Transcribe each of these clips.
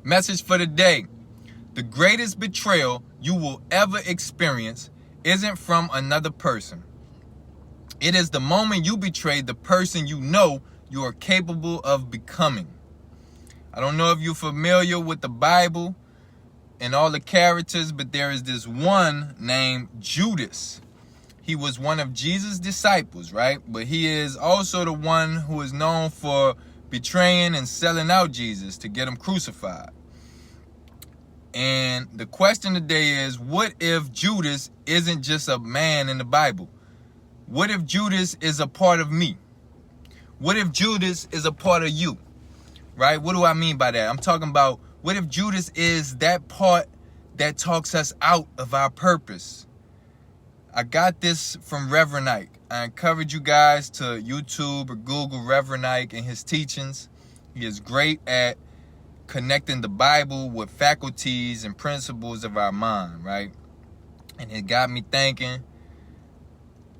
Message for the day. The greatest betrayal you will ever experience isn't from another person. It is the moment you betray the person you know you are capable of becoming. I don't know if you're familiar with the Bible and all the characters, but there is this one named Judas. He was one of Jesus' disciples, right? But he is also the one who is known for betraying and selling out Jesus to get him crucified. And the question today is, what if Judas isn't just a man in the Bible? What if Judas is a part of me? What if Judas is a part of you? Right? What do I mean by that? I'm talking about, what if Judas is that part that talks us out of our purpose? I got this from Reverend Ike. I encourage you guys to YouTube or Google Reverend Ike and his teachings. He is great at connecting the Bible with faculties and principles of our mind, right? And it got me thinking,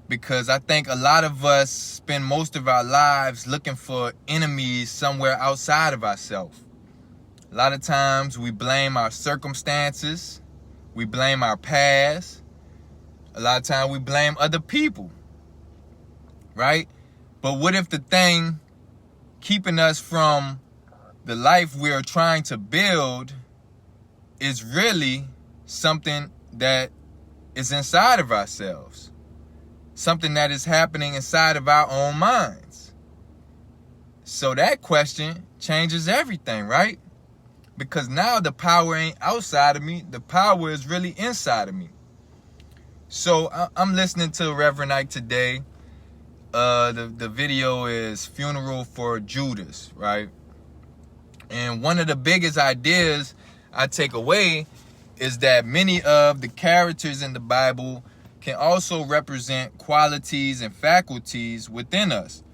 because I think a lot of us spend most of our lives looking for enemies somewhere outside of ourselves. A lot of times we blame our circumstances, we blame our past, a lot of times we blame other people, right? But what if the thing keeping us from the life we're trying to build is really something that is inside of ourselves? Something that is happening inside of our own minds. So that question changes everything, right? Because now the power ain't outside of me. The power is really inside of me. So I'm listening to Reverend Ike today. The video is Funeral for Judas, right? And one of the biggest ideas I take away is that many of the characters in the Bible can also represent qualities and faculties within us.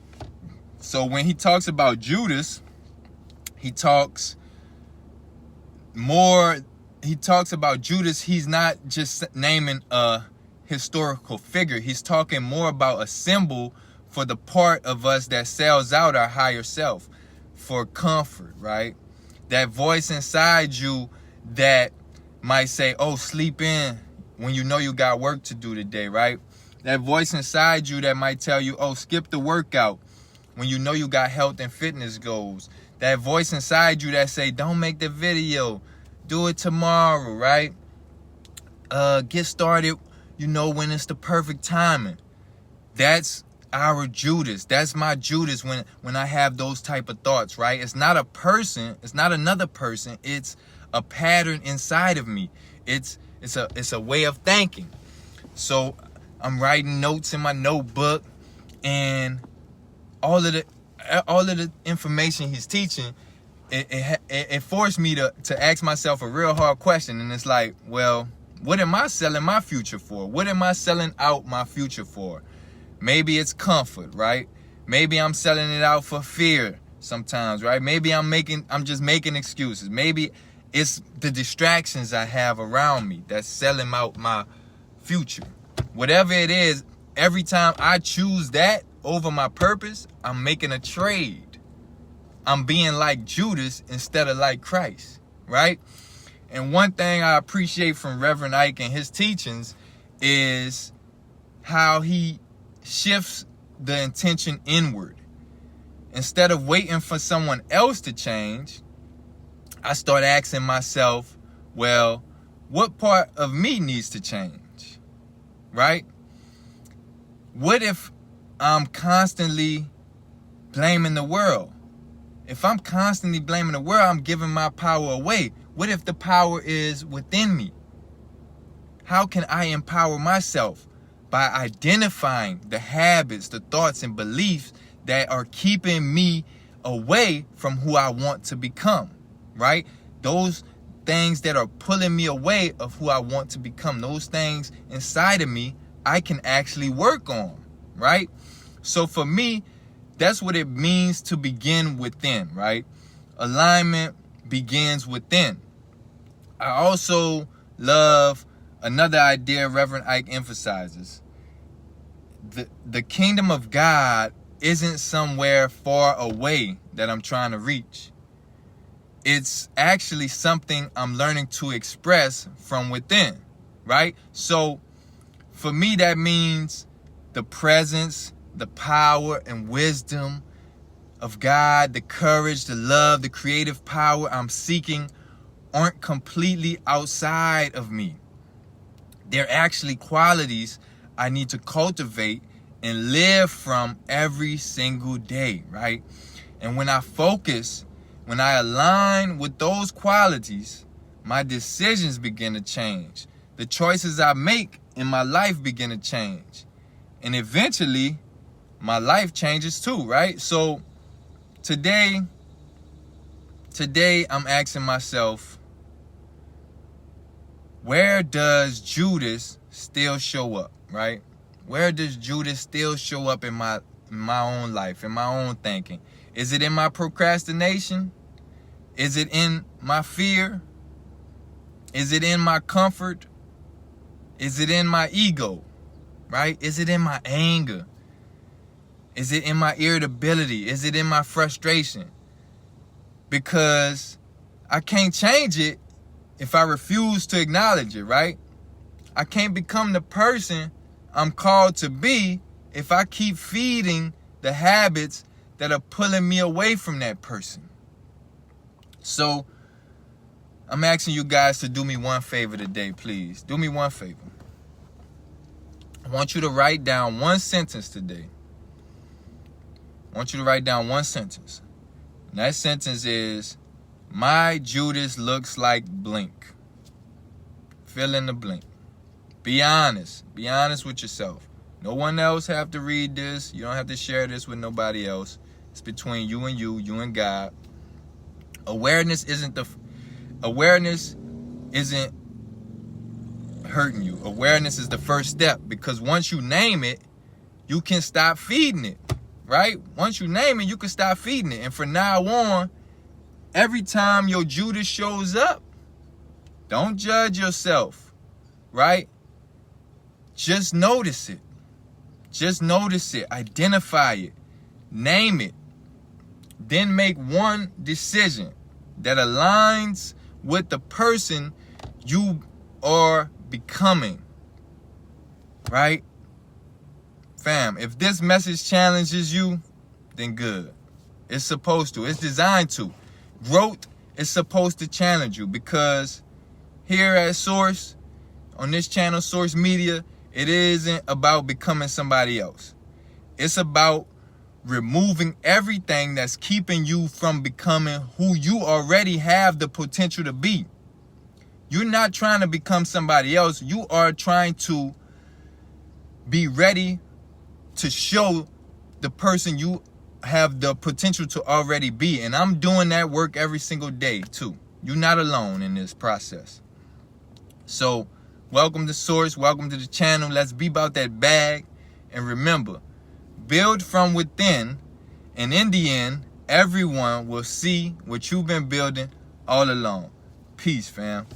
So when he talks about Judas, he talks about Judas, he's not just naming a historical figure. He's talking more about a symbol for the part of us that sells out our higher self for comfort, right? That voice inside you that might say, oh, sleep in when you know you got work to do today, right? That voice inside you that might tell you, oh, skip the workout when you know you got health and fitness goals. That voice inside you that say, don't make the video, do it tomorrow, right? Get started, when it's the perfect timing. That's our Judas. That's my Judas when I have those type of thoughts, right? It's not a person. It's not another person. It's a pattern inside of me. It's a way of thinking. So I'm writing notes in my notebook, and all of the information he's teaching, it forced me to ask myself a real hard question. And it's like, well, what am I selling my future for? What am I selling out my future for? Maybe it's comfort, right? Maybe I'm selling it out for fear sometimes, right? Maybe I'm just making excuses. Maybe it's the distractions I have around me that's selling out my future. Whatever it is, every time I choose that over my purpose, I'm making a trade. I'm being like Judas instead of like Christ, right? And one thing I appreciate from Reverend Ike and his teachings is how he shifts the intention inward. Instead of waiting for someone else to change, I start asking myself, well, what part of me needs to change, right? What if I'm constantly blaming the world? If I'm constantly blaming the world, I'm giving my power away. What if the power is within me? How can I empower myself? By identifying the habits, the thoughts, and beliefs that are keeping me away from who I want to become, right? Those things that are pulling me away of who I want to become, those things inside of me, I can actually work on, right? So for me, that's what it means to begin within, right? Alignment begins within. I also love another idea Reverend Ike emphasizes. The kingdom of God isn't somewhere far away that I'm trying to reach. it's actually something I'm learning to express from within, right? So for me, that means the presence, the power and wisdom of God, the courage, the love, the creative power I'm seeking aren't completely outside of me. They're actually qualities I need to cultivate and live from every single day, right? And when I focus, when I align with those qualities, my decisions begin to change. The choices I make in my life begin to change. And eventually, my life changes too, right? So today I'm asking myself, where does Judas still show up, right? Where does Judas still show up in my own life, in my own thinking? Is it in my procrastination? Is it in my fear? Is it in my comfort? Is it in my ego, right? Is it in my anger? Is it in my irritability? Is it in my frustration? Because I can't change it if I refuse to acknowledge it, right? I can't become the person I'm called to be if I keep feeding the habits that are pulling me away from that person. So I'm asking you guys to do me one favor today, please. Do me one favor. I want you to write down one sentence today. I want you to write down one sentence. And that sentence is, my Judas looks like blink. Fill in the blank. Be honest. Be honest with yourself. No one else have to read this. You don't have to share this with nobody else. It's between you and God. Awareness isn't hurting you. Awareness is the first step, because once you name it, you can stop feeding it, right? Once you name it, you can stop feeding it. And from now on, every time your Judas shows up, don't judge yourself, right? Just notice it. Just notice it. Identify it. Name it. Then make one decision that aligns with the person you are becoming, right? Fam, if this message challenges you, then good. It's supposed to. It's designed to. Growth is supposed to challenge you, because here at Source, on this channel, Source Media, it isn't about becoming somebody else. It's about removing everything that's keeping you from becoming who you already have the potential to be. You're not trying to become somebody else. You are trying to be ready to show the person you have the potential to already be. And I'm doing that work every single day too. You're not alone in this process. So welcome to Source. Welcome to the channel. Let's be about that bag. And remember, build from within. And in the end, everyone will see what you've been building all along. Peace, fam.